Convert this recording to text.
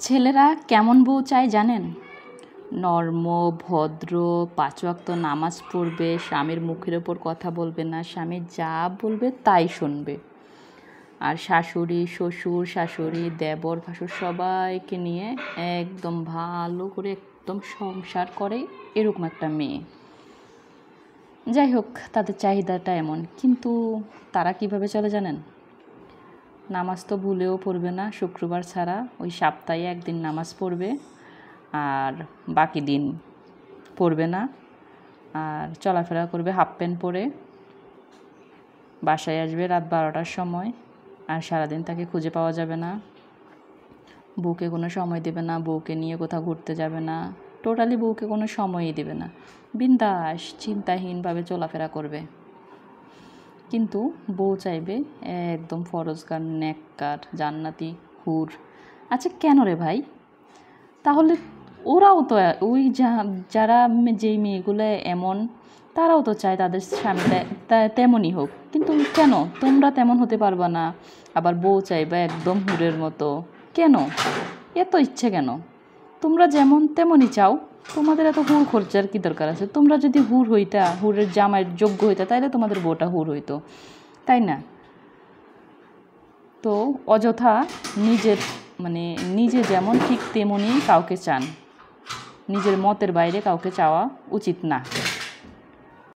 ছেলেরা কেমন বউ চায় জানেন? নর্ম, ভদ্র, ৫ ওয়াক্ত নামাজ পড়বে, স্বামীর মুখের ওপর কথা বলবে না, স্বামী যা বলবে তাই শুনবে। আর শাশুড়ি, শ্বশুর, শাশুড়ি, দেবর, ভাসুর সবাইকে নিয়ে একদম ভালো করে একদম সংসার করে, এরকম একটা মেয়ে। যাই হোক, তাদের চাহিদাটা এমন। কিন্তু তারা কিভাবে চলে জানেন? নামাজ তো ভুলেও পড়বে না, শুক্রবার ছাড়া। ওই সপ্তাহে একদিন নামাজ পড়বে, আর বাকি দিন পড়বে না। আর চলাফেরা করবে হাফ প্যান্ট পরে। বাসায় আসবে রাত 12টার সময়, আর সারাদিন তাকে খুঁজে পাওয়া যাবে না। বউকে কোনো সময় দেবে না, বউকে নিয়ে কোথাও ঘুরতে যাবে না, টোটালি বউকে কোনো সময়ই দেবে না। বিন্দাস চিন্তাহীনভাবে চলাফেরা করবে। কিন্তু বউ চাইবে একদম ফরজগার, নেককার, জান্নাতি হুর। আচ্ছা কেন রে ভাই? তাহলে ওরাও তো ওই যারা যেই মেয়েগুলো এমন, তারাও তো চায় তাদের স্বামীটা তেমনই হোক। কিন্তু কেন তোমরা তেমন হতে পারবা না, আবার বউ চাইবা একদম হুরের মতো? কেন এত ইচ্ছে কেন? তোমরা যেমন তেমনই চাও, তোমাদের এত হুর খরচার কী দরকার আছে? তোমরা যদি হুর হইতা, হুরের জামাইয়ের যোগ্য হইতা, তাইলে তোমাদের বউটা হুর হইতো, তাই না? তো অযথা নিজে যেমন ঠিক তেমনই কাউকে চান, নিজের মতের বাইরে কাউকে চাওয়া উচিত না।